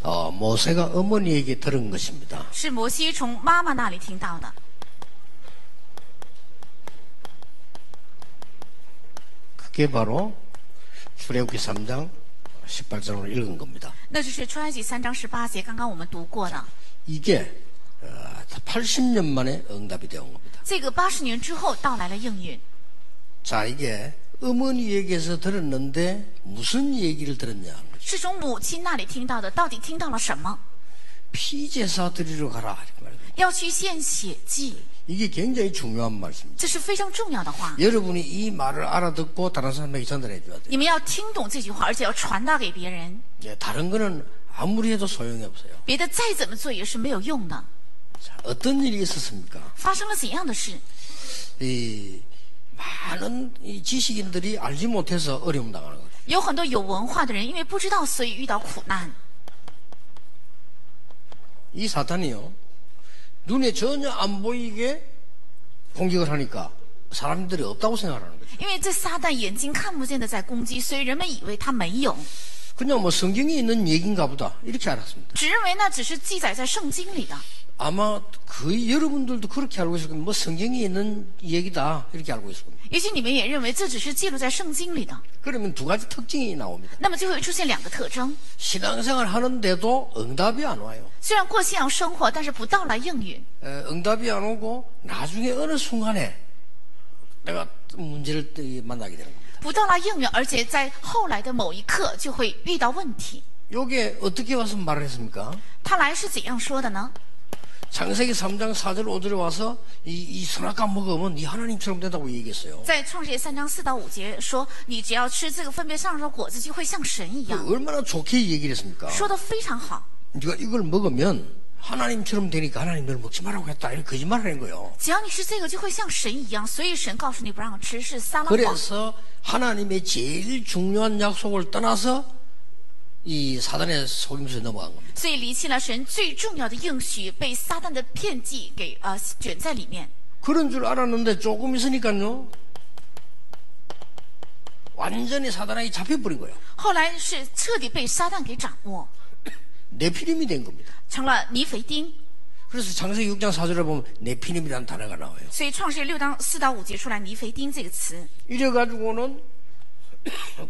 모세가 어머니에게 들은 것입니다. 是摩西从妈妈那里听到的。 그게 바로 출애굽기 3장 18절로 읽은 겁니다. 那就是出埃及3章18节，刚刚我们读过的。 이게 80년 만에 응답이 되어 온 겁니다. 这个80年之后到来了应允。 자, 이게 어머니에게서 들었는데 무슨 얘기를 들었냐 하는 거죠. 是从母亲那里听到的，到底听到了什么？ 피제사 드리러 가라 이렇게 말합니다. 要去献血祭， 이게 굉장히 중요한 말씀입니다. 这是非常重要的话。 여러분이 이 말을 알아듣고 다른 사람에게 전달해 줘야 돼요. 你们要听懂这句话，而且要传达给别人。 예, 다른 거는 아무리 해도 소용이 없어요. 别的再怎么做也是没有用的。 자, 어떤 일이 있었습니까? 发生了怎样的事？ 이 많은 이 지식인들이 알지 못해서 어려움 당하는 거죠. 有很多有文化的人，因为不知道，所以遇到苦难。 이 사탄이요, 눈에 전혀 안 보이게 공격을 하니까 사람들이 없다고 생각하는 거죠. 因为这撒旦眼睛看不见的在攻击，所以人们以为他没有， 그냥 뭐 성경에 있는 얘기인가 보다 이렇게 알았습니다. 只认为那只是记载在圣经里的。 아마 거의 여러분들도 그렇게 알고 있을 겁니다. 뭐 성경에 있는 얘기다 이렇게 알고 있을 겁니다. 也许你们也认为这只是记录在圣经里的。 그러면 두 가지 특징이 나옵니다. 那么就会出现2个特征。 신앙생활 하는데도 응답이 안 와요. 虽然过信仰生活，但是不到来应允。 응답이 안 오고 나중에 어느 순간에 내가 문제를 만나게 되는 겁니다. 不到来应允，而且在后来的某一刻就会遇到问题。 이게 어떻게 와서 말을 했습니까? 他来是怎样说的呢？ 창세기 3장 4절 5절에 와서 이 선악과 먹으면 네 하나님처럼 된다고 얘기했어요. 在创世纪3章4到5节说，你只要吃这个分别善恶树的果子，就会像神一样。 얼마나 좋게 얘기를 했습니까? 说得非常好。 네가 이걸 먹으면 하나님처럼 되니까 하나님 널 먹지 말라고 했다 이런 거짓말을 하는 거예요. 只要你吃这个，就会像神一样。所以神告诉你不让吃，是撒了谎。 그래서 하나님의 제일 중요한 약속을 떠나서 이 사단의 속임수에 넘어간 겁니다. 所以离弃了神最重要的应许，被撒旦的骗计给卷在里面。 그런 줄 알았는데 조금 있으니까요 완전히 사단에게 잡혀버린 거예요. 后来是彻底被撒旦给掌握， 네피림이 된 겁니다. 成了尼腓丁。 그래서 창세기 6장 4절에 보면 네피림이라는 단어가 나와요. 所以创世6章4到5节出来尼腓丁这个词， 이래가지고는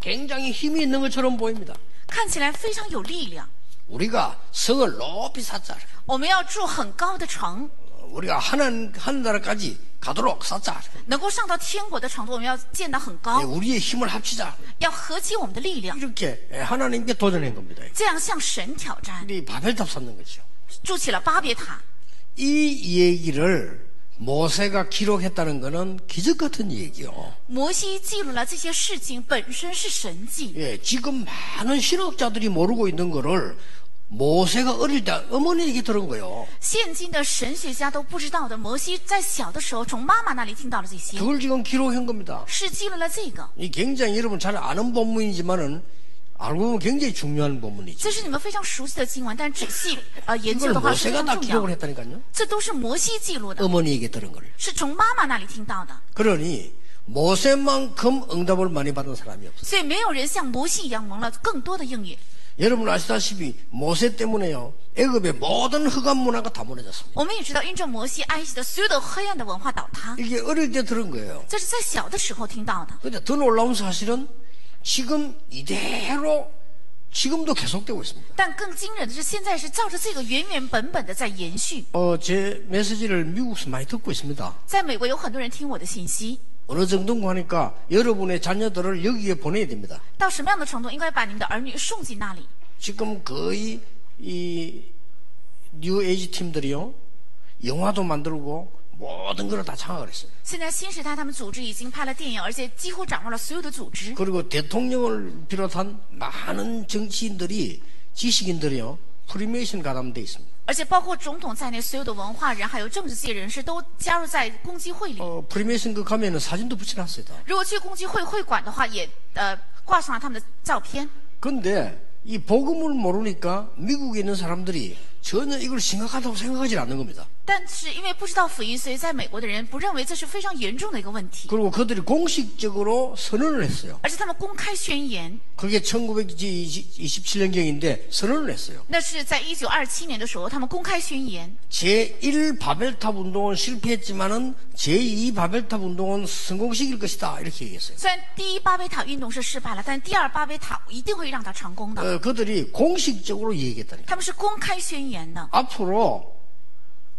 굉장히 힘이 있는 것처럼 보입니다. 看起来非常有力量。 우리가 성을 높이 쌓자. 我们要住很高的城， 우리가 하늘나라까지 가도록 쌓자. 能够上到天国的程度，我们要建得很高， 우리의 힘을 합치자. 要合起我们的力量， 이렇게 하나님께 도전한 겁니다. 这样向神挑战， 우리 바벨탑 쌓는 거죠. 筑起了巴别塔。 이 얘기를 모세가 기록했다는 것은 기적 같은 얘기요. 摩西记录了这些事情，本身是神迹。 예, 지금 많은 신학자들이 모르고 있는 거를 모세가 어릴 때 어머니에게 들은 거예요. 现今的神学家都不知道的，摩西在小的时候从妈妈那里听到了这些， 그걸 지금 기록한 겁니다. 是记录了这个。 이 굉장히 여러분 잘 아는 본문이지만은 알고 보면 굉장히 중요한 본문이죠. 这是你们非常熟悉的经文，但仔细研究 이걸 的话是非 모세가 常 다 重 기록을 要。 했다니까요. 这都是摩西记录的， 어머니에게 들은 걸. 是从妈妈那里听到的。 그러니 모세만큼 응답을 많이 받은 사람이 없어요. 所以没有人像摩西一样蒙了更多的应允。 여러분 아시다시피 모세 때문에요. 애굽의 모든 흑암 문화가 다 무너졌습니다. 我们也知道，因着摩西，埃及的所有的黑暗的文化倒塌， 이게 어릴 때 들은 거예요. 这是在小的时候听到的。 근데 더 놀라운 사실은 지금 이대로 지금도 계속되고 있습니다. 但更惊人的是，现在是照着这个原原本本的在延续。 제 메시지를 미국에서 많이 듣고 있습니다. 在美国有很多人听我的信息， 어느 정도인가 하니까 여러분의 자녀들을 여기에 보내야 됩니다. 到什么样的程度，应该把你们的儿女送进那里。 지금 거의 이 뉴 에이지 팀들이요 영화도 만들고 모든 걸 다 장악을 했어요. 现在新时代他们组织已经拍了电影，而且几乎掌握了所有的组织。 그리고 대통령을 비롯한 많은 정치인들이 지식인들이요 프리메이션 가담돼 있습니다. 而且包括总统在内，所有的文化人还有政治界人士都加入在公祭会里。 프리메이션 그 가면은 사진도 붙여놨어요. 如果去公祭会会馆的话，也挂上了他们的照片。 근데 이 복음을 모르니까 미국에 있는 사람들이 전혀 이걸 심각하다고 생각하지 않는 겁니다. 但是因为不知道福音，所以在美国的人不认为这是非常严重的一个问题， 그리고 그들이 공식적으로 선언을 했어요. 而且他们公开宣言。 그게 1927년경인데 선언을 했어요. 那是在1927年的时候，他们公开宣言， 제1 바벨탑 운동은 실패했지만은 제2 바벨탑 운동은 성공시킬 것이다. 이렇게 얘기했어요. 虽然第一巴别塔运动是失败了，但第二巴别塔一定会让它成功的。 그들이 공식적으로 얘기했다니까. 他们是公开宣言的。 앞으로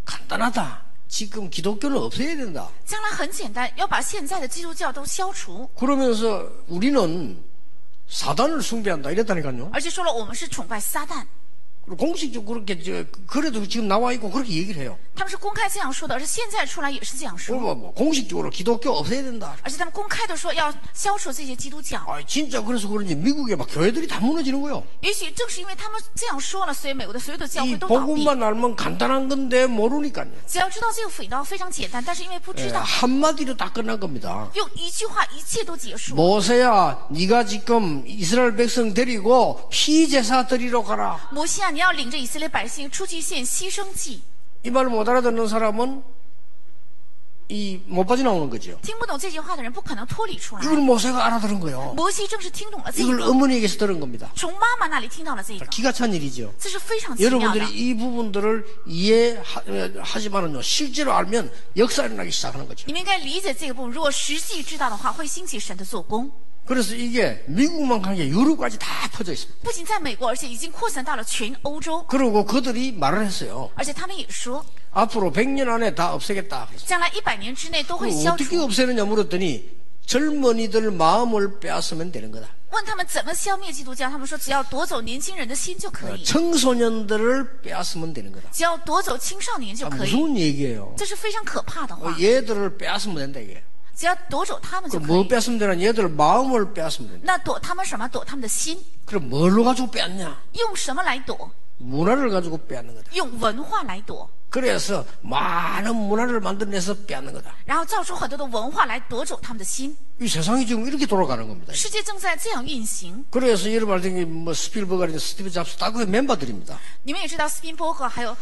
간단하다. 지금 기독교는 없애야 된다. 将来很简单，要把现在的基督教都消除， 그러면서 우리는 사단을 숭배한다. 이랬다니까요. 而且说了我们是崇拜撒旦。 그리고 공식적으로 그렇게 그래도 지금 나와 있고 그렇게 얘기를 해요. 他们是公开这样说的，而且现在出来也是这样说。 뭐 공식적으로 기독교 없애야 된다. 而且他们公开的说要消除这些基督教。 진짜 그래서 그런지 미국에 막 교회들이 다 무너지는 거예요. 也许正是因为他们这样说了，所以美国的所有的教会 이 都倒闭。 복음만 알면 간단한 건데 모르니까요. 只要知道这个福音道非常简单，但是因为不知道， 한마디로 다 끝난 겁니다. 用一句话一切都结束。 모세야, 네가 지금 이스라엘 백성 데리고 피제사 드리러 가라. 摩西啊，你要领着以色列百姓出去献牺牲祭。 이 말 못 알아듣는 사람은 못 빠져나오는 거죠. 听不懂这句话的人不可能脱离出来。 이걸 모세가 알아들은 거예요. 摩西正是听懂了这 이걸 个， 어머니에게서 들은 겁니다. 从妈妈那里听到了这个， 기가 찬 일이죠. 这是非常奇妙的。 여러분들이 이 부분들을 이해하지만은요, 실제로 알면 역사 일어나기 시작하는 거죠. 你们应该理解这个部分，如果实际知道的话，会兴起神的做工。 그래서 이게 미국만 간 게 유럽까지 다 퍼져 있습니다. 不仅在美国，而且已经扩散到了全欧洲。 그리고 그들이 말을 했어요. 而且他们也说， 앞으로 100년 안에 다 없애겠다. 将来100年之内都会 그럼 消 어떻게 除。 없애느냐 물었더니 젊은이들 마음을 빼앗으면 되는 거다. 问他们怎么消灭基督教，他们说只要夺走年轻人的心就可以， 청소년들을 빼앗으면 되는 거다. 只要夺走青少年就可以。 무서운 얘기예요. 这是非常可怕的话， 얘들을 빼앗으면 된다 이게. 只要夺走他们就 그럼 可 뭐 以。 빼앗으면 되나? 얘들 마음을 빼앗으면 된다. 那躲他们什么？躲他们的心。 그럼 뭘로 가지고 빼앗냐? 用什么来躲？ 문화를 가지고 빼앗는 거다. 用文化来躲， 그래서 많은 문화를 만들어내서 빼앗는 거다. 然后造出很多的文化来夺走他们的心。 이 세상이 지금 이렇게 돌아가는 겁니다. 世界正在这样运行。 그래서 여러분 알다시피 뭐 스필버그나 스티브 잡스 다 그 멤버들입니다. 你们也知道，斯宾波格还有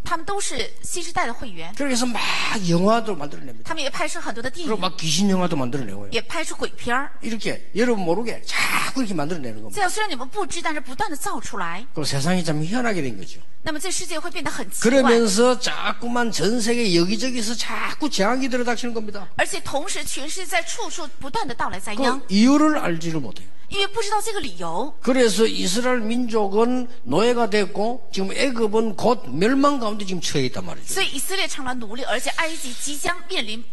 他们都是新时代的会员， 그래서 막 영화도 만들어냅니다. 他们也拍摄很多的电 그리고 影， 막 귀신 영화도 만들어내고요. 也拍出鬼片儿。 이렇게 여러분 모르게 자꾸 이렇게 만들어내는 겁니다. 这样虽然你们不知，但是不断的造出来， 그 세상이 참 희한하게 된 거죠. 那么这世界会变得很奇怪。 그러면서 자꾸만 전 세계 여기저기서 자꾸 재앙이 들어닥치는 겁니다. 而且同时，全世界在处处不断的到来灾殃， 그 이유를 알지를 못해요. 因为不知道这个理由， 그래서 이스라엘 민족은 노예가 됐고 지금 애굽은 곧 멸망 가운데 지금 처해 있단 말이죠. 所以以色列成了奴隶，而且埃及即将面临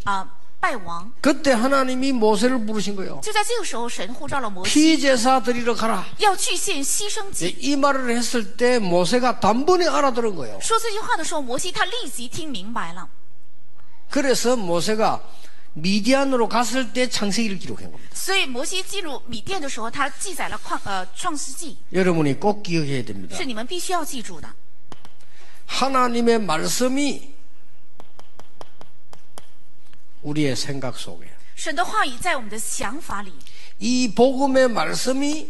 败亡。 그때 하나님이 모세를 부르신 거예요. 就在这个时候，神呼召了摩西， 피제사 드리러 가라. 要去献牺牲祭。 이 말을 했을 때 모세가 단번에 알아들은 거예요. 说这句话的时候，摩西他立即听明白了。 그래서 모세가 미디안으로 갔을 때 창세기를 기록한 겁니다. 所以摩西进入米甸的时候，他记载了创世纪， 여러분이 꼭 기억해야 됩니다. 是你们必须要记住的。 하나님의 말씀이 우리의 생각 속에, 神的话语在我们的想法里， 이 복음의 말씀이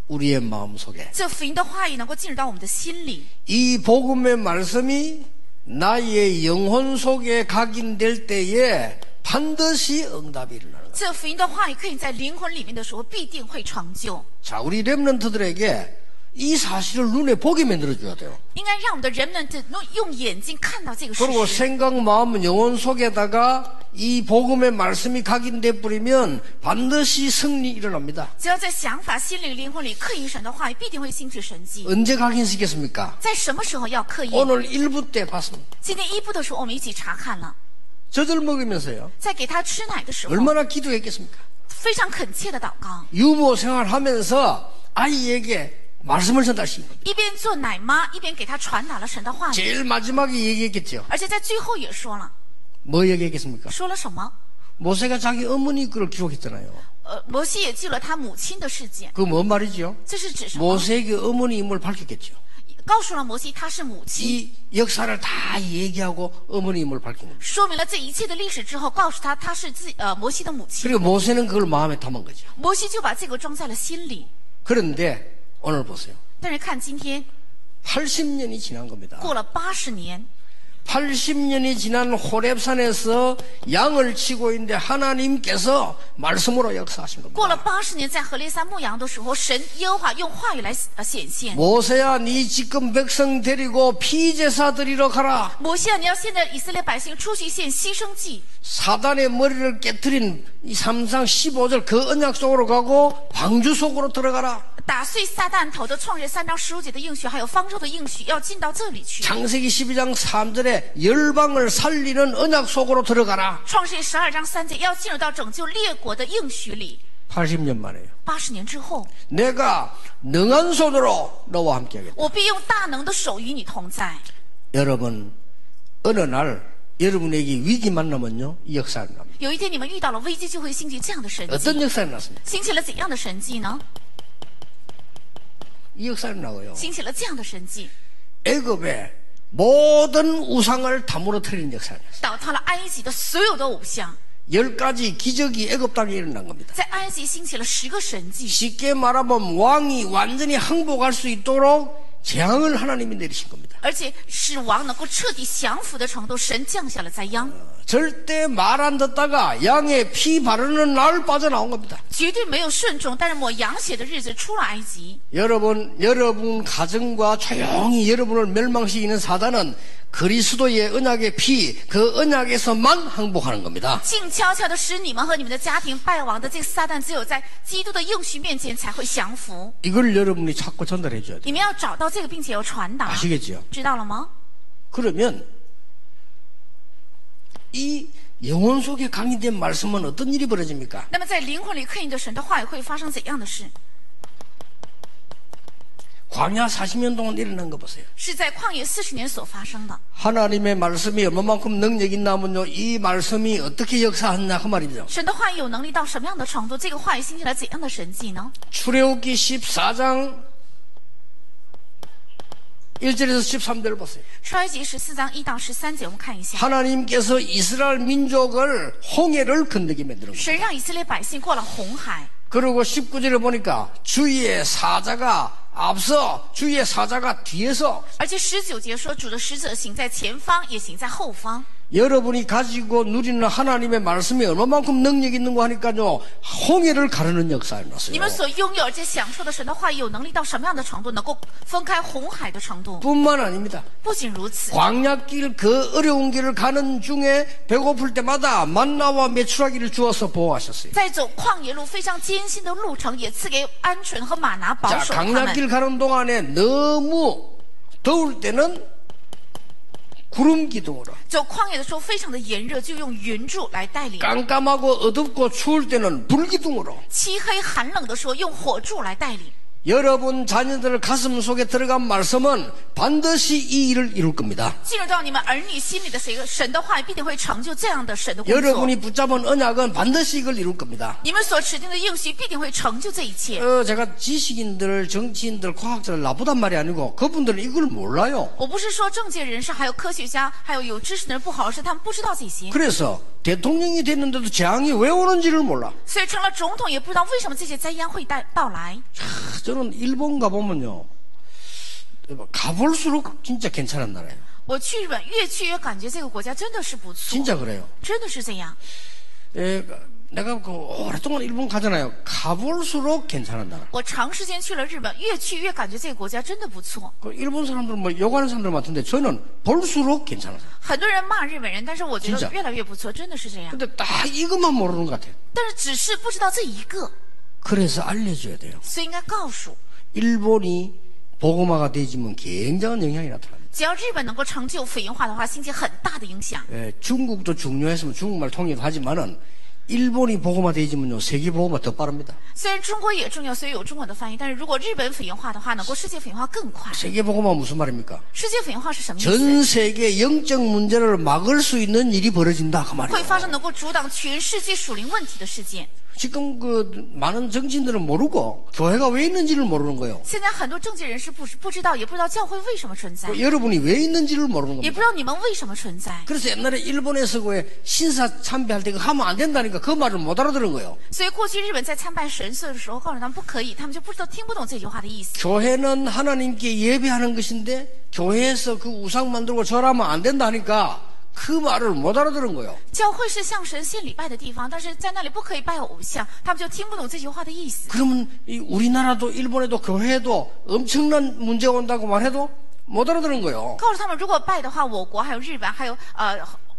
우리의 마음 속에, 这福音的话语能够进入到我们的心里， 이 복음의 말씀이 나의 영혼 속에 각인될 때에 반드시 응답이 일어나는 거예요. 这福音的话语可以在灵魂里面的时候必定会成就。 자, 우리 렘넌트들에게 이 사실을 눈에 보게 만들어줘야 돼요. 应该让我们的人们用眼睛看到这个事 그리고 实， 생각, 마음, 영혼 속에다가 이 복음의 말씀이 각인돼 버리면 반드시 승리 일어납니다. 只要在想法、心灵、灵魂里刻印神的话语，必定会兴起神迹。 언제 각인시켰습니까? 在什么时候要刻印？ 오늘 1부 때 봤습니다. 今天一部的时候，我们一起查看了， 젖을 먹으면서요. 在给他吃奶的时候， 얼마나 기도했겠습니까? 非常恳切的祷告， 유모 생활하면서 아이에게 말씀을 전달시킨 겁니다. 一边做奶妈，一边给他传达了神的话语， 제일 마지막에 얘기했겠죠. 而且在最后也说了， 뭐 얘기했겠습니까? 说了什么？ 모세가 자기 어머니 걸 기록했잖아요. 摩西也记了他母亲的事件， 그 뭔 말이죠? 这是指什么？ 모세에게 어머니임을 밝혔겠죠. 告诉了摩西他是母亲， 이 역사를 다 얘기하고 어머니임을 밝힌 겁니다. 说明了这一切的历史之后，告诉他他是摩西的母亲。 그리고 모세는 그걸 마음에 담은 거죠. 摩西就把这个装在了心里。 그런데 오늘 보세요. 但是看今天， 80년이 지난 겁니다. 过了80年， 80년이 지난 호렙산에서 양을 치고 있는데 하나님께서 말씀으로 역사하신 过了 겁니다. 80年，在何烈山牧羊的时候，神耶和华用话语来显现。 모세야 네 지금 백성 데리고 피제사 드리러 가라. 摩西啊，你要现在以色列百姓出去献牺牲祭， 사단의 머리를 깨뜨린 이 3장 15절 그 언약 속으로 가고 방주 속으로 들어가라. 打碎撒旦头的创世3章15节的应许，还有方舟的应许，要进到这里去。 창세기 12장 3절에 열방을 살리는 언약 속으로 들어가라. 创世12章3节要进入到拯救列国的应许里。 80년 만에요. 80年之后， 내가 능한 손으로 너와 함께하겠다. 我必用大能的手与你同在。 여러분 어느 날 여러분에게 위기 만나면요 이 역사가 납니다. 有一天你们遇到了危机，就会兴起这样的神 어떤 迹。 역사가 났습니까? 兴起了怎样的神迹呢？ 이 역사가 나고요. 兴起了这样的神迹， 애굽의 모든 우상을 다 무너뜨리는 역사가 났어요. 倒塌了埃及的所有的偶像。 10가지 기적이 애굽 땅에 일어난 겁니다. 在埃及兴起了10个神迹。 쉽게 말하면 왕이 완전히 항복할 수 있도록 재앙을 하나님이 내리신 겁니다. 而且使王能够彻底降服的程度，神降下了灾殃， 절대 말 안 듣다가 양의 피 바르는 날 빠져나온 겁니다. 绝对没有顺从，但是抹羊血的日子出了埃及。 여러분 가정과 조용히 여러분을 멸망시키는 사단은 그리스도의 언약의 피, 그 언약에서만 항복하는 겁니다. 静悄悄的使你们和你们的家庭败亡的这个撒旦，只有在基督的应许面前才会降服。 이걸 여러분이 자꾸 전달해 줘야 돼요. 你们要找到这个，并且要传达， 아시겠죠? 知道了吗？ 그러면 이 영혼 속에 강인된 말씀은 어떤 일이 벌어집니까? 那么在灵魂里刻印的神的话语会发生怎样的事？ 광야 40년 동안 일어난 거 보세요. 是在旷野40年所发生的。 하나님의 말씀이 얼마만큼 능력 있나면요, 이 말씀이 어떻게 역사하느냐 그 말이죠. 神的话语有能力到什么样的程度？这个话语兴起了怎样的神迹呢？ 출애굽기 14장 1절에서 13절을 보세요. 出埃及14章1到13节，我们看一下。 하나님께서 이스라엘 민족을 홍해를 건너게 만드는 거예요. 神让以色列百姓过了红海。 그리고 19절에 보니까 주의 사자가 앞서 주의 사자가 뒤에서 而且19节说，主的使者行在前方，也行在后方。 여러분이 가지고 누리는 하나님의 말씀이 얼마만큼 능력 있는 거 하니까요 홍해를 가르는 역사가 你 났어요. 们所拥有而且享受的神的话语有能力到什么样的程度？能够分开红海的程度。 뿐만 아닙니다. 不仅如此， 광야길 그 어려운 길을 가는 중에 배고플 때마다 만나와 메추라기를 주어서 보호하셨어요. 在走旷野路非常艰辛的路程，也赐给鹌鹑和玛拿保 자, 守他们。 광야길 가는 동안에 너무 더울 때는 구름 기둥으로 走旷野的时候非常的炎热，就用云柱来带领； 깜깜하고 어둡고 추울 때는 불 기둥으로 漆黑寒冷的时候用火柱来带领。 여러분 자녀들 가슴 속에 들어간 말씀은 반드시 이 일을 이룰 겁니다. 进入到你们儿女心里的神的话语，必定会成就这样的神的工作。 여러분이 붙잡은 언약은 반드시 이걸 이룰 겁니다. 你们所持定的应许，必定会成就这一切。 제가 지식인들, 정치인들, 과학자들 나쁘단 말이 아니고 그분들은 이걸 몰라요. 我不是说政界人士、还有科学家、还有知识的人不好，而是他们不知道这些， 그래서 대통령이 됐는데도 재앙이 왜 오는지를 몰라. 所以成了总统也不知道为什么这些灾殃会到来。 저는 일본 가보면요 가볼수록 진짜 괜찮은 나라예요. 我去日本，越去越感觉这个国家真的是不错， 진짜 그래요. 真的是这样。 내가 그 오랫동안 일본 가잖아요. 가볼수록 괜찮은 나라. 我长时间去了日本，越去越感觉这个国家真的不错。 그 일본 사람들 뭐 욕하는 사람들 같은데 저는 볼수록 괜찮아요. 很多人骂日本人，但是我觉 진짜 得越来越不错，真的是这样。 근데 딱 이것만 모르는 것 같아요. 但是只是不知道这一个， 그래서 알려줘야 돼요. 所以应该告诉。 일본이 복음화가 되지면 굉장한 영향이 나타납니다. 只要日本能够成就福音化的话，兴起很大的影响。 중국도 중요했으면 중국말 통일도 하지만은 일본이 복음화 되지면요 세계 복음화 더 빠릅니다. 虽然中国也重要，所以有中国的翻译，但是如果日本福音化的话，能够世界福音化更快。 세계 복음화 무슨 말입니까? 世界福音化是什么意思？ 전 세계 영적 문제를 막을 수 있는 일이 벌어진다 그 会 말이에요. 发生能够阻挡全世界属灵问题的事件。 지금 그 많은 정치인들은 모르고 교회가 왜 있는지를 모르는 거예요. 现在很多政界人士不知道，也不知道教会为什么存在， 여러분이 왜 있는지를 모르는 也 겁니다. 不知道你们为什么存在。 그래서 옛날에 일본에서 그 신사 참배할 때 그거 하면 안 된다니까 그 말을 못 알아들은 거예요. 所以过去日本在参拜神社的时候，告诉他们不可以，他们就不知道听不懂这句话的意思。 교회는 하나님께 예배하는 것인데 교회에서 그 우상 만들고 절하면 안 된다니까 그 말을 못 알아들은 거예요. 教会是向神献礼拜的地方，但是在那里不可以拜偶像，他们就听不懂这句话的意思。 그러면 이 우리나라도 일본에도 교회에도 엄청난 문제가 온다고 말해도 못 알아들은 거예요. 告诉他们，如果拜的话，我国还有日本还有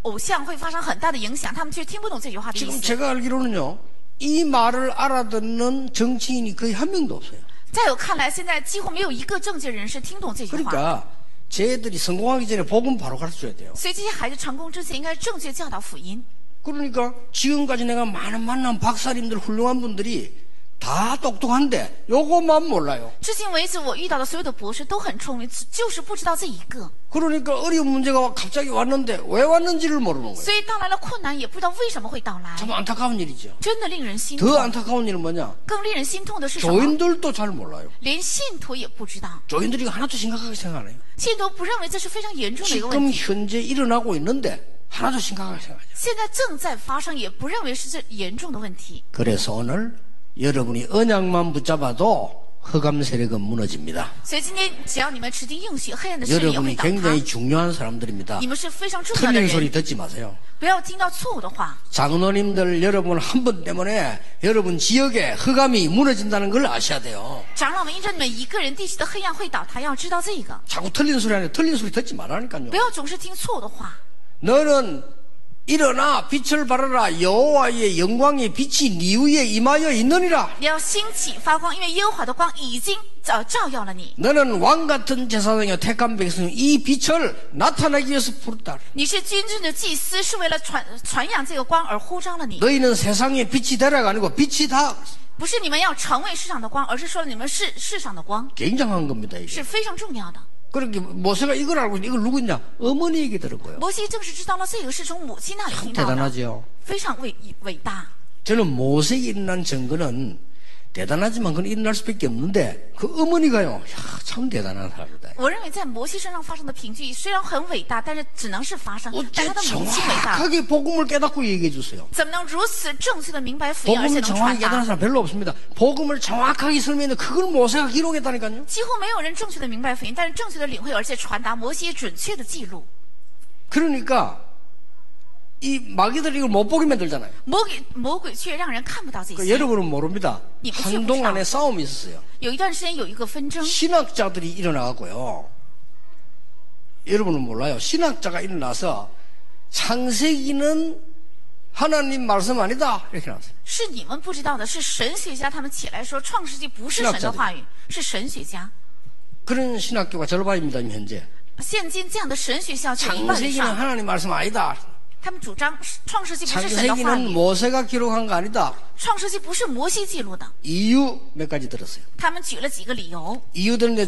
偶像会发生很大的影响，他们却听不懂这句话的意 지금 思。 제가 알기로는요. 이 말을 알아듣는 정치인이 거의 한 명도 없어요. 在我看来，现在几乎没有一个政界人士听懂这句话。 그러니까 쟤들이 성공하기 전에 복음 바로 가르쳐줘야 돼요. 所以这些孩子成功之前，应该正确教导福音。 그러니까 지금까지 내가 많은 만난 박사님들 훌륭한 분들이 다 똑똑한데 요것만 몰라요. 至今为止，我遇到的所有的博士都很聪明，就是不知道这一个。 그러니까 어려운 문제가 갑자기 왔는데 왜 왔는지를 모르는 거예요. 所以到来了困难，也不知道为什么会到来， 참 안타까운 일이죠. 真的令人心 더 痛。 안타까운 일은 뭐냐? 更令人心痛的是什么？ 교인들도 잘 몰라요. 连信徒也不知道， 교인들이 하나도 심각하게 생각 안 해요. 信徒不认为这是非常严重的一个问 지금 题。 현재 일어나고 있는데 하나도 심각하게 생각하죠. 现在正在发生，也不认为是这严重的问题。 그래서 오늘 여러분이 언약만 붙잡아도 흑암 세력은 무너집니다. 所以今天，只要你们持定应许，黑暗的势力也会 여러분이 倒 굉장히 塌。 중요한 사람들입니다. 你们是非常重要的 틀린 소리 人， 듣지 마세요. 不要听到错误的话。 장로님들 여러분 한 분 때문에 여러분 지역에 흑암이 무너진다는 걸 아셔야 돼요. 长老们，因着你们一个人，地区的黑暗会倒塌，要知道这个， 자꾸 틀린 소리 하는데 틀린 소리 듣지 말라니까요. 不要总是听错误的话。 너는 일어나 빛을 발하라. 여호와의 영광의 빛이 네 위에 임하여 있느니라. 你要兴起发光，因为耶和华的光已经照耀了你。 너는 왕 같은 제사장이여 택한 백성 이 빛을 나타내기 위해서 부르다. 你是君尊的祭司，是为了传扬这个光而呼召了你。 너희는 세상의 빛이 되라가 아니고 빛이다. 不是你们要成为世上的光，而是说你们是世上的光， 굉장한 겁니다. 이게. 是非常重要的。 그렇게 모세가 이걸 알고 이걸 누구냐? 어머니 얘기 들은 거예요. 摩西正是知道了这个是从母亲那里听到的， 대단하죠. 非常伟大。 저는 모세에 일어난 증거는 대단하지만 그건 일어날 수밖에 없는데 그 어머니가요. 야, 참 대단한 사람이다. 我认为在摩西身上发生的凭据虽然很伟大，但是只能是发生，但 어째 他的母亲伟大， 정확하게 복음을 깨닫고 얘기해 주세요. 怎么能如此正确的明白福音，而且 복음을 能 정확하게 传 깨닫는 达？ 사람 별로 없습니다. 복음을 정확하게 설명했는데 그걸 모세가 기록했다니까요. 几乎没有人正确的明白福音，但是正确的领会而且传达，摩西也准确的记录。 그러니까 이 마귀들이 이걸 못 보게 만들잖아요. 魔鬼却让人看不到这 그 些。 여러분은 모릅니다. 니 한동안에 싸움이 있었어요. 有一段时间有一个纷争， 신학자들이 일어나갖고요. 여러분은 몰라요. 신학자가 일어나서 창세기는 하나님 말씀 아니다 이렇게 나왔어요. 是你们不知道的，是神学家他们起来说，创世纪不是神的话语，是神学家。 그런 신학교가 절반입니다. 지금 현재. 现今这样的神学校就一半以 창세기는 上， 하나님 말씀 아니다. 他们主张创世纪不是神的话 창세기는 语， 모세가 기록한 거 아니다. 创世纪不是摩西记录的。 이유 몇 가지 들었어요. 他们举了几个理由， 이유들인데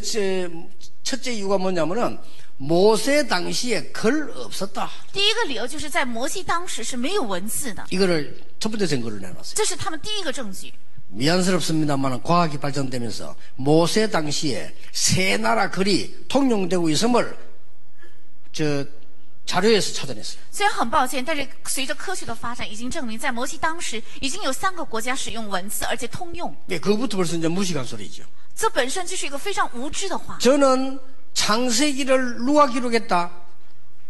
첫째 이유가 뭐냐면은 모세 당시에 글 없었다. 第一个理由就是在摩西当时是没有文字的， 이거를 첫 번째 증거를 내놨어요. 这是他们第一个证据。 미안스럽습니다만 과학이 발전되면서 모세 당시에 세 나라 글이 통용되고 있음을 자료에서 찾아냈어요. 虽然很抱歉，但是随着科学的发展，已经证明在摩西当时已经有3个国家使用文字，而且通用。 네, 그것부터 벌써 이제 무식한 소리죠. 这本身就是一个非常无知的话。 저는 창세기를 누가 기록했다?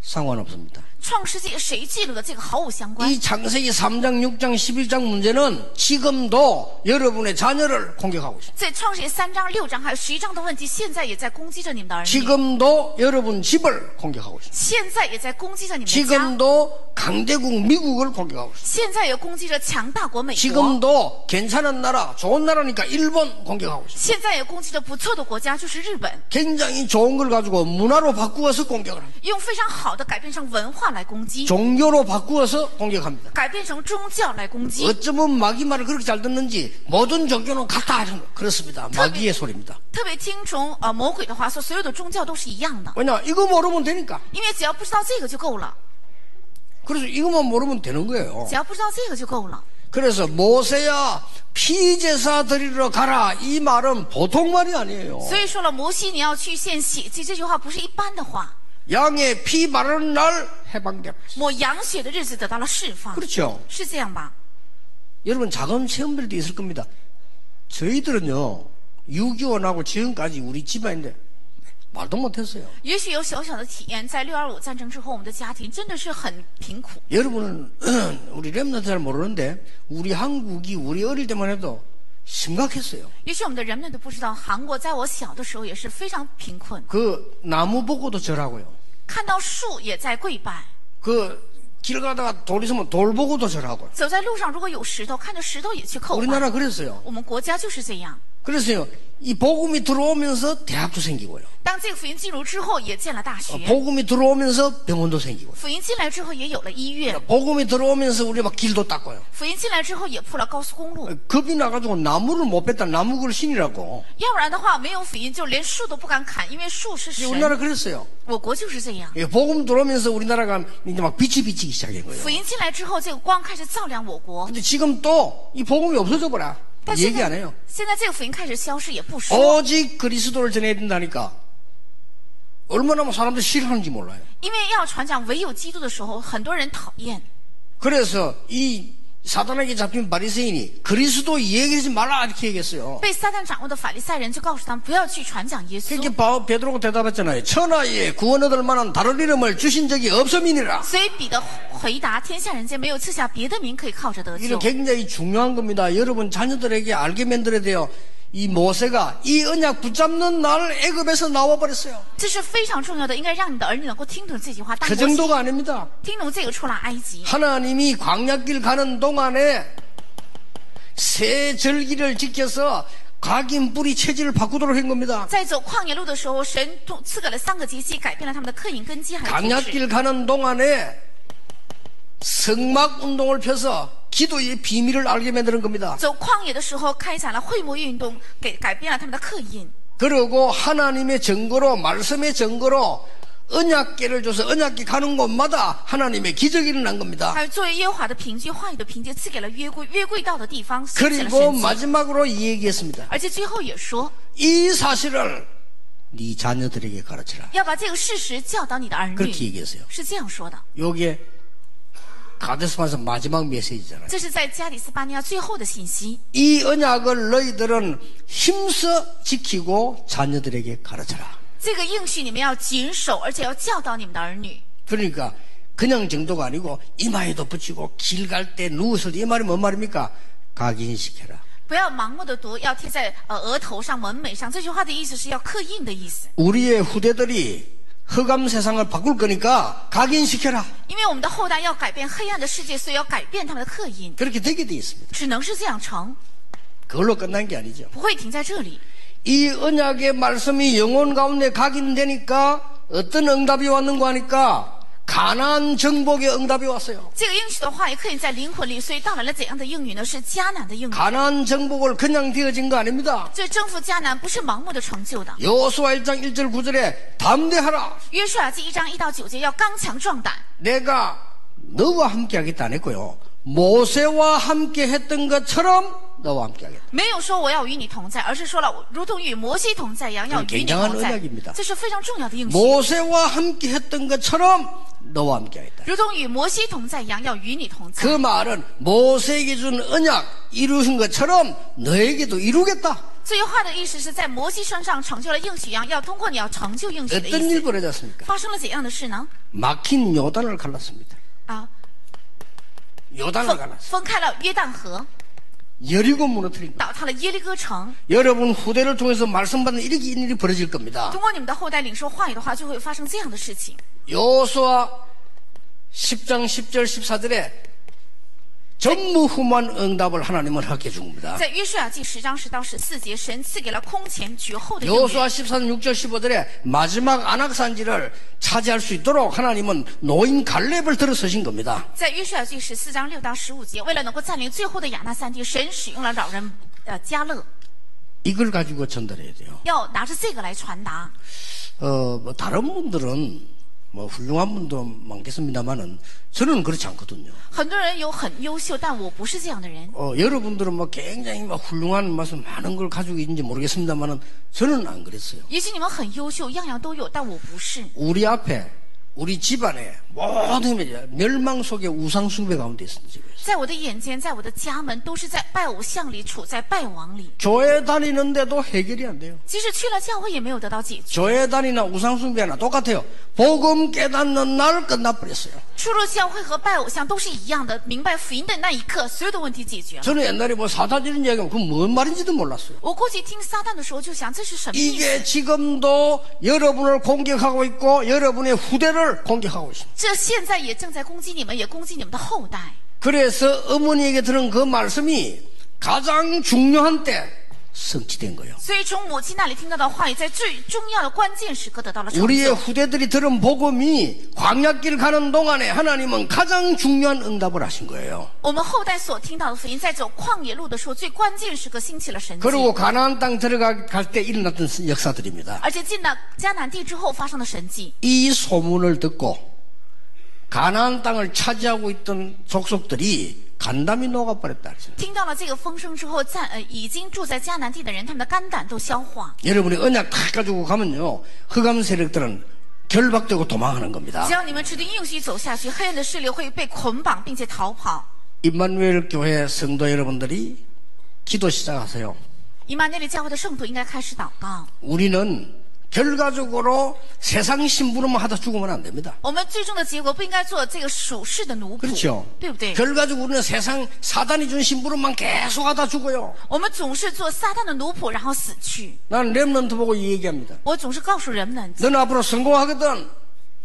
상관없습니다. 创世纪谁记录的这个毫无相关。 이 창세기 3장, 6장, 11장 문제는 지금도 여러분의 자녀를 공격하고 있습니다. 在创世纪3章、6章还有11章的问题，现在也在攻击着你们的儿女， 지금도 여러분 집을 공격하고 있습니다. 现在也在攻击着你们的家， 지금도 강대국 미국을 공격하고 있습니다. 现在也攻击着强大国美国， 지금도 괜찮은 나라, 좋은 나라니까 일본 공격하고 있습니다. 现在也攻击着不错的国家，就是日本， 굉장히 좋은 걸 가지고 문화로 바꾸어서 공격을 합니다. 用非常好的改变成文化来攻击， 종교로 바꾸어서 공격합니다. 改变成宗教来攻击。 어쩌면 마귀 말을 그렇게 잘 듣는지 모든 종교는 같다. 그렇습니다. 마귀의 소리입니다. 特别听从魔鬼的话说，所有的宗教都是一样的， 왜냐? 이거 모르면 되니까. 因为只要不知道这个就够了， 그래서 이것만 모르면 되는 거예요. 只要不知道这个就够了。 그래서 모세야 피제사 드리러 가라 이 말은 보통 말이 아니에요. 所以说了，摩西你要去献血祭，这句话不是一般的话。 양의 피 바르는 날 해방됩니다. 抹羊血的日子得到了释放， 그렇죠. 是这样吧？ 여러분 작은 체험들도 있을 겁니다. 저희들은요 6.25나고 지금까지 우리 집안인데 말도 못했어요. 也许有小小的体验，在6.25战争之后，我们的家庭真的是很贫苦。 여러분은 우리 렘넌트 잘 모르는데 우리 한국이 우리 어릴 때만 해도 심각했어요. 也许我们的人们都不知道，韩国在我小的时候也是非常贫困， 그 나무 보고도 절하고요. 看到树也在跪拜， 그 길 가다가 돌 있으면 돌 보고도 절하고요. 走在路上如果有石头，看着石头也去叩拜。 우리나라 그랬어요. 我们国家就是这样。 그래서요 이 복음이 들어오면서 대학도 생기고요. 当这个福音进入之后，也建了大学； 복음이 들어오면서 병원도 생기고요. 福音进来之后，也有了医院； 복음이 들어오면서 우리 막 길도 닦고요. 福音进来之后，也铺了高速公路。 겁이 나가지고 나무를 못 뺐다. 나무글 신이라고. 要不然的话，没有福音，就连树都不敢砍，因为树是神。 우리나라 그랬어요. 我国就是这样。 복음 들어오면서 우리나라가 이제 막 빛이 비치기 시작한 거예요. 福音进来之后，这个光开始照亮我国。 근데 지금 또 이 복음이 없어져 버려. 但 얘기 안 해요. 现在这个福音开始消失，也不说， 오직 그리스도를 전해야 된다니까. 얼마나 사람들이 싫어하는지 몰라요. 因为要传讲唯有基督的时候，很多人讨厌。 그래서 이 사단에게 잡힌 바리새인이 그리스도 얘기하지 말라 이렇게 얘기했어요. 被撒旦掌握的法利赛人就告诉他们不要去传讲耶稣。 그러니까 베드로가 대답했잖아요. 천하에 구원 얻을 만한 다른 이름을 주신 적이 없음이니라. 所以彼得回答：天下人间没有赐下别的名可以靠着得 이게 救。 굉장히 중요한 겁니다. 여러분 자녀들에게 알게 만들어야 돼요. 이 모세가 이 언약 붙잡는 날 애굽에서 나와버렸어요. 这是非常重要的，应该让你的儿女能够听懂这句话。当 그 摩西 정도가 아닙니다. 听懂这个出了埃及， 하나님이 광야길 가는 동안에 새 절기를 지켜서 각인 뿌리 체질을 바꾸도록 한 겁니다. 在走旷野路的时候，神赐给了3个节期，改变了他们的刻印根基还有体质。 광야길 가는 동안에 성막 운동을 펴서 기도의 비밀을 알게 만드는 겁니다. 走旷野的时候，开展了会幕运动，改变了他们的刻印。 그리고 하나님의 증거로 말씀의 증거로 언약궤를 줘서 언약궤 가는 곳마다 하나님의 기적이 일어난 겁니다. 还有作为耶和华的凭据、话语的凭借，赐给了约柜，约柜到的地方显现了 그리고 神迹。 마지막으로 이 얘기했습니다. 而且最后也说， 이 사실을 네 자녀들에게 가르치라. 要把这个事实教导你的儿 그렇게 女， 얘기했어요. 是这样说的。 요게 가데스반서 마지막 메시지잖아요. 这是在加里斯巴尼亚最后的信息。 이 언약을 너희들은 힘써 지키고 자녀들에게 가르쳐라. 这个应许你们要谨守，而且要教导你们的儿女。 그러니까 그냥 정도가 아니고 이마에도 붙이고 길 갈 때 누웠을 때 이 말이 뭔 말입니까? 각인시켜라. 不要盲目的读，要贴在额头上、门楣上。这句话的意思是要刻印的意思。 우리의 후대들이 흑암 세상을 바꿀 거니까 각인시켜라. 因为我们的后代要改变黑暗的世界，所以要改变他们的刻印， 그렇게 되게 돼 있습니다. 只能是这样成， 그걸로 끝난 게 아니죠. 不会停在这里。 이 언약의 말씀이 영혼 가운데 각인되니까 어떤 응답이 왔는가 하니까 가나안 정복의 응답이 왔어요. 这个应许的话也刻印在灵魂里，所以到来了怎样的应允呢？是迦南的应允。 가나안 정복을 그냥 되어진 거 아닙니다. 这征服迦南不是盲目的成就的。 여호수아 1장 1절 9절에 담대하라. 约书亚记1章1到9节要刚强壮胆。 내가 너와 함께 하겠다 안 했고요. 모세와 함께 했던 것처럼 너와 함께 하겠다. 没有说我要与你同在，而是说了如同与摩西同在一样，要与你同在。这是非常重要的应许。 모세와 함께 했던 것처럼 너와 함께 하겠다. 如同与摩西同在一样，要与你同在。 그 말은 모세에게 준 언약 이루신 것처럼 너에게도 이루겠다. 这句话的意思是在摩西身上成就了应许一样，要通过你要成就应许的 어떤 意 일 思。 벌어졌습니까? 发生了怎样的事呢？ 막힌 요단을 갈랐습니다. 啊， 요단을 갈랐어요. 分开了约旦河， 여리고 무너뜨린 거예요. 倒塌了耶利哥城。 여러분 후대를 통해서 말씀받는 이렇게 일이 벌어질 겁니다. 通过你们的后代领受话语的话，就会发生这样的事情。 여호수아 10장 10절 14절에 전무후무한 응답을 하나님은 하게 준 겁니다. 在约书亚记10章10到14节，神赐给了空前绝后的应 여호수아 允。 14장 6절 15절에 마지막 안악산지를 차지할 수 있도록 하나님은 노인 갈렙을 들어서신 겁니다. 在约书亚记14章6到15节，为了能够占领最后的亚纳山地，神使用了老人迦勒， 이걸 가지고 전달해야 돼요. 要拿着这个来传达。 뭐 다른 분들은 뭐 훌륭한 분도 많겠습니다만은 저는 그렇지 않거든요. 很多人有很优秀，但我不是这样的人。 여러분들은 뭐 굉장히 막 훌륭한 무슨 많은 걸 가지고 있는지 모르겠습니다만은 저는 안 그랬어요. 也许你们很优秀，样样都有，但我不是。 우리 앞에 우리 집안에 모든 멸망 속에 우상 숭배 가운데 있습니다. 在我的眼前，在我的家门，都是在拜偶像里，处在败亡里。 교회 다니는데도 해결이 안 돼요. 即使去了教会，也没有得到解决。 교회 다니나 우상 숭배나 똑같아요. 복음 깨닫는 날 끝나버렸어요. 出入教会和拜偶像都是一样的，明白福音的那一刻，所有的问题解决了。 저는 옛날에 뭐 사단 이런 얘기하면 그건 뭔 말인지도 몰랐어요. 我过去听撒旦的时候，就想这是什么意思？ 이게 지금도 여러분을 공격하고 있고 여러분의 후대를 공격하고 있습니다. 这现在也正在攻击你们，也攻击你们的后代。 그래서 어머니에게 들은 그 말씀이 가장 중요한 때 성취된 거예요. 所以从母亲那里听到的话语，在最重要的关键时刻得到了成 우리의 就。 후대들이 들은 복음이 광야길 가는 동안에 하나님은 가장 중요한 응답을 하신 거예요. 我们后代所听到的福音，在走旷野路的时候，最关键时刻兴起了神迹， 그리고 가나안 땅 들어갈 때 일어났던 역사들입니다. 而且进了迦南地之后发生的神迹。 이 소문을 듣고 가나안 땅을 차지하고 있던 족속들이 간담이 녹아버렸다. 听到了这个风声之后，已经住在迦南地的人，他们的肝胆都消化。 여러분이 언약 다 가지고 가면요, 흑암 세력들은 결박되고 도망하는 겁니다. 只要你们持定应许走下去，黑暗的势力会被捆绑，并且逃跑。 임마누엘 교회 성도 여러분들이 기도 시작하세요. 以马内利教会的圣徒应该开始祷告。 우리는 결과적으로 세상 심부름만 하다 죽으면 안 됩니다. 我们最终的结果不应该做这个属世的奴仆， 그렇죠. 对不对？ 결과적으로 우리는 세상 사단이 준 심부름만 계속 하다 죽어요. 我们总是做撒旦的奴仆，然后死去。 나는 렘넌트 보고 이 얘기합니다. 我总是告诉人们， 너는 앞으로 성공하거든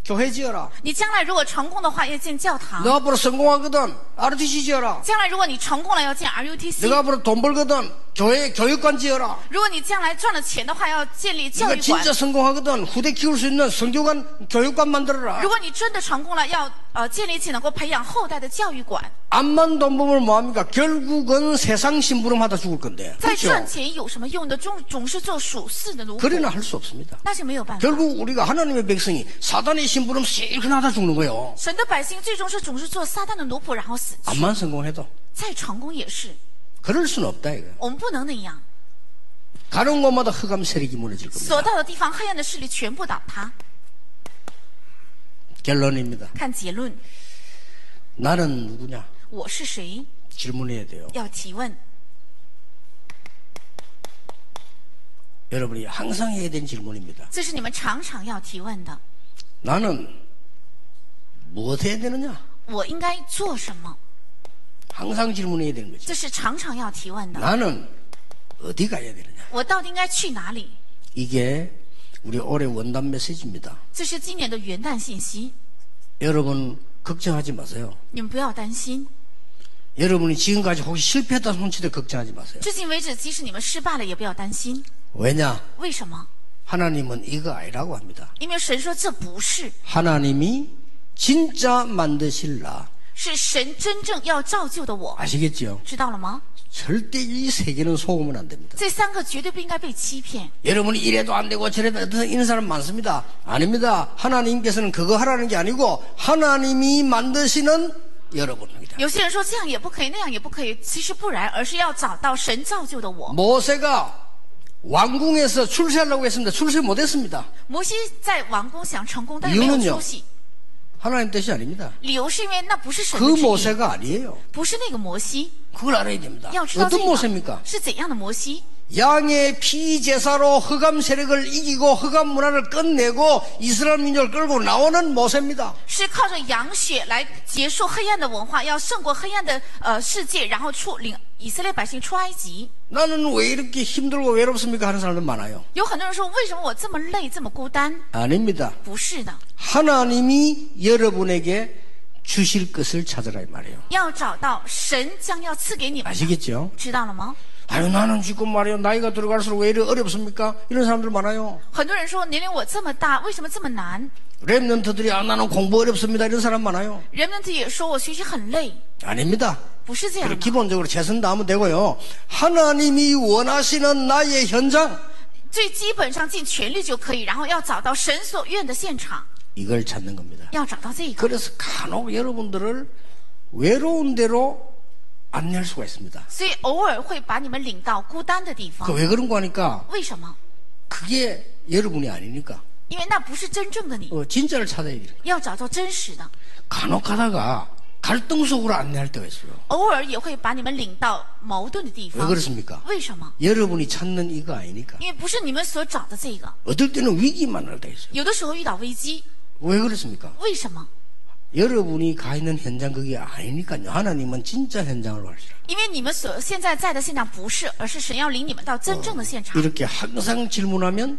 교회 지어라. 你将来如果成功的话，要建教堂； 너 앞으로 성공하거든 RTC 지어라. 将来如果你成功了，要建 RUTC； 너가 앞으로 돈 벌거든 교회 교육관 지어라. 如果你将来赚了钱的话，要建立教 네가 育馆； 진짜 성공하거든 후대 키울 수 있는 성교관 교육관 만들어라. 如果你真的成功了，要建立起能够培养后代的教育馆。 암만 돈 벌면 뭐합니까? 결국은 세상 심부름 하다 죽을 건데. 再 그렇죠? 赚钱有什么用的？总是做属世的奴仆， 그래나 할 수 없습니다. 那是没有办法。 결국 우리가 하나님의 백성이 사단의 심부름 실컷 하다 죽는 거예요. 神的百姓最终是总是做撒旦的奴仆，然后死去。 암만 성공해도 再成功也是， 그럴 수는 없다 이거예요. 我们不能那样。 가는 곳마다 흑암 세력이 무너질 所 겁니다. 到的地方，黑暗的势力全部倒塌。 결론입니다. 看结论， 나는 누구냐? 我是谁？ 질문해야 돼요. 要提问。 여러분이 항상 해야 되는 질문입니다. 这是你们常常要提问的。 나는 무엇 해야 되느냐? 我应该做什么？ 항상 질문해야 되는 거죠. 这是常常要提问的。 나는 어디 가야 되느냐? 我到底应该去哪里？ 이게 우리 올해 원단 메시지입니다. 这是今年的元旦信息。 여러분 걱정하지 마세요. 你们不要担心。 여러분이 지금까지 혹시 실패했다 손치도 걱정하지 마세요. 至今为止，即使你们失败了，也不要担心。 왜냐? 为什么？ 하나님은 이거 아니라고 합니다. 因为神说这不是， 하나님이 진짜 만드실라. 是神真正要造就的我， 아시겠죠? 知道了吗？ 절대 이 세계는 속으면 안 됩니다. 这三个绝对不应该被欺骗。 여러분이 이래도 안 되고 저래도 안 되고 이런 사람 많습니다. 아닙니다. 하나님께서는 그거 하라는 게 아니고 하나님이 만드시는 여러분입니다. 有些人说这样也不可以，那样也不可以，其实不然，而是要找到神造就的我。 모세가 왕궁에서 출세하려고 했습니다. 출세 못했습니다. 摩西在王宫想成功，但是没有出息。 하나님 뜻이 아닙니다. 理由是因为那不是神 그 的旨意， 모세가 아니에요. 不是那个摩西。 그걸 알아야 됩니다. 要知道这 어떤 个 모세입니까? 是怎样的摩西？ 양의 피제사로 흑암 세력을 이기고 흑암 문화를 끝내고 이스라엘 민족을 끌고 나오는 모세입니다. 是靠着羊血来结束黑暗的文化，要胜过黑暗的世界，然后领以色列百姓出埃及。 나는 왜 이렇게 힘들고 외롭습니까? 하는 사람들 많아요. 有很多人说，为什么我这么累，这么孤单？ 아닙니다. 不是的， 하나님이 여러분에게 주실 것을 찾으라 이 말이에요. 要找到神将要赐给你们的， 아시겠죠? 知道了吗？ 아유 나는 지금 말이요 나이가 들어갈수록 왜 이렇게 어렵습니까? 이런 사람들 많아요. 很多人说，年龄我这么大，为什么这么难？ 랩런트들이 나는 공부 어렵습니다. 이런 사람 많아요. 人们也说我学习很累， 아닙니다. 不是这样 그래 的。 기본적으로 최선 다하면 되고요. 하나님이 원하시는 나의 현장 最基本上尽全力就可以，然后要找到神所愿的现场。 이걸 찾는 겁니다. 要找到这个。 그래서 간혹 여러분들을 외로운 데로 안내할 수가 있습니다. 所以偶尔会把你们领到孤单的地方。 왜 그런 거 하니까 为什么？ 그게 여러분이 아니니까 因为那不是真正的你， 진짜를 찾아야 돼요. 要找到真实的。 간혹 가다가 갈등 속으로 안내할 때가 있어요. 偶尔也会把你们领到矛盾的地 왜 方。 그렇습니까? 为什么？ 여러분이 찾는 이거 아니니까. 因为不是你们所找的这个， 어떨 때는 위기 만날 때가 있어요. 有的时候遇到危机， 왜 그렇습니까? 为什么？ 여러분이 가 있는 현장 그게 아니니까요. 하나님은 진짜 현장으로 가시라. 因为你们所现在在的现场不是，而是神要领你们到真正的现场。 이렇게 항상 질문하면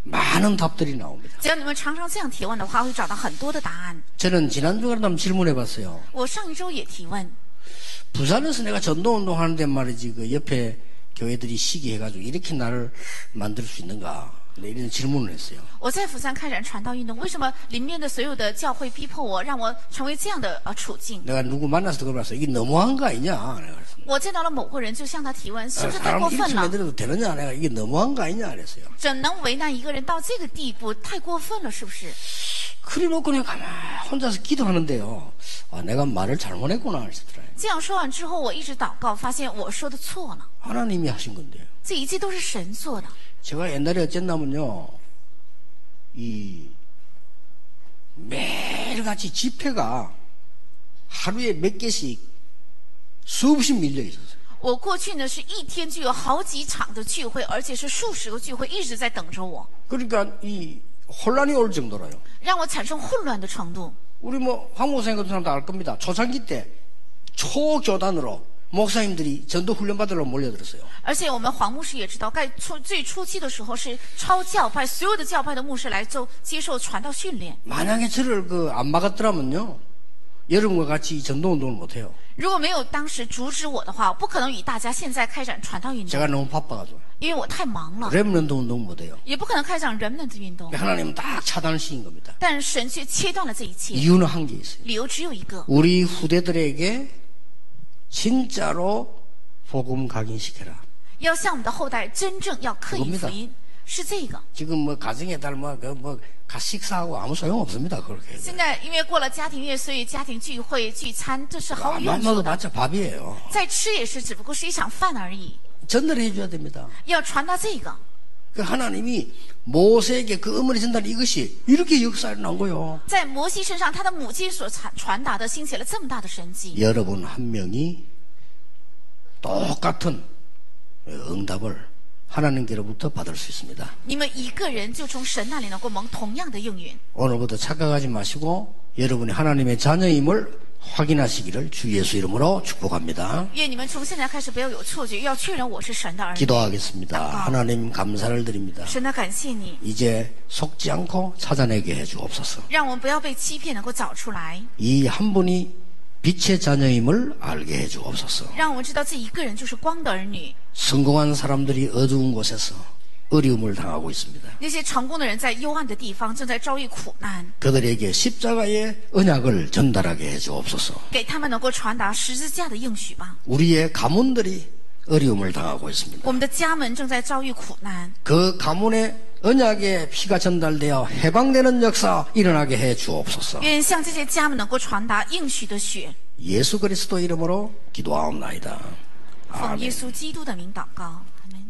많은 답들이 나옵니다. 只要你们常常这样提问的话，会找到很多的答案。 저는 지난주에 한번 질문해봤어요. 我上一周也提问， 부산에서 내가 전도운동 하는데 말이지 그 옆에 교회들이 시기해가지고 이렇게 나를 만들 수 있는가 네, 이런 질문을 했어요. 我在釜山开展传道运动，为什么里面的所有的教会逼迫我，让我成为这样的处境？ 내가 누구 만나서 그러면서 이게 너무한 거 아니냐 내가 그랬어요. 我见到了某个人，就向他提问，是不是太 사람 过分 일치 了？ 내더라도 되느냐 내가 이게 너무한 거 아니냐 그랬어요. 怎能为难一个人到这个地步？太过分了，是不是？ 그래 놓고 내가 가만히 혼자서 기도하는데요. 아, 내가 말을 잘못했구나 하시더라고요. 这样说完之后，我一直祷告，发现我说的错了， 하나님이 하신 건데요. 这一切都是神做的。 제가 옛날에 어쨌냐면요. 이 매일같이 집회가 하루에 몇 개씩 수없이 밀려 있었어요. 我过去呢是一天就有好几场的聚会，而且是数十个聚会一直在等着我， 그러니까 이 혼란이 올 정도로요. 让我产生混乱的程度。 우리 뭐 황 목사님 같은 사람도 알 겁니다. 초창기 때 초교단으로 목사님들이 전도 훈련 받으러 몰려들었어요. 而且我们黄牧师也知道，在最初期的时候是超教派，所有的教派的牧师来接受传道训练。 만약에 저를 안 막았더라면요, 여러분과 같이 전도 운동을 못해요. 如果没有当时阻止我的话，我不可能与大家现在开展传道运动， 제가 너무 바빠가지고 因为我太忙了， 렘넌트 운동 못해요. 也不可能开展人们的运动。 하나님은 딱 차단시킨 겁니다. 但神却切断了这一切， 이유는 한 게 있어요. 理由只有一个： 우리 후대들에게 진짜로 복음 각인시켜라. 要向我们的后代真正要刻意福音，是这个。 지금 뭐 가정에 따라 가 식사하고 아무 소용 없습니다. 그렇게. 现在因为过了家庭月，所以家庭聚会聚餐这是毫无 안 用处 먹어도 的。 맞자 밥이에요. 再吃也是只不过是一场饭而已。 전달해 줘야 됩니다. 要传达这个， 그 하나님이 모세에게 그 어머니 전달 이것이 이렇게 역사를 난 거요. 在摩西身上，他的母亲所传达的，兴起了这么大的神迹。 여러분 한 명이 똑같은 응답을 하나님께로부터 받을 수 있습니다. 你们一个人就从神那里能够蒙同样的应允。 오늘부터 착각하지 마시고 여러분이 하나님의 자녀임을 확인하시기를 주 예수 이름으로 축복합니다. 愿你们从现在开始不要有错觉，要确认我是神的儿女。 기도하겠습니다. 하나님 감사를 드립니다. 神的感谢你， 이제 속지 않고 찾아내게 해주옵소서. 让我们不要被欺骗，能够找出来， 이 한 분이 빛의 자녀임을 알게 해주옵소서. 让我们知道这一个人就是光的儿女。 성공한 사람들이 어두운 곳에서 어려움을 당하고 있습니다. 那些成功的人在幽暗的地方正在遭遇苦难， 그들에게 십자가의 언약을 전달하게 해주옵소서. 给他们能够传达十字架的应许吧。 우리의 가문들이 어려움을 당하고 있습니다. 我们的家门正在遭遇苦难， 그 가문의 언약의 피가 전달되어 해방되는 역사 일어나게 해주옵소서. 愿向这些家门能够传达应许的血。 예수 그리스도 이름으로 기도하옵나이다. 奉耶 아멘. 稣基督的名祷告，阿门。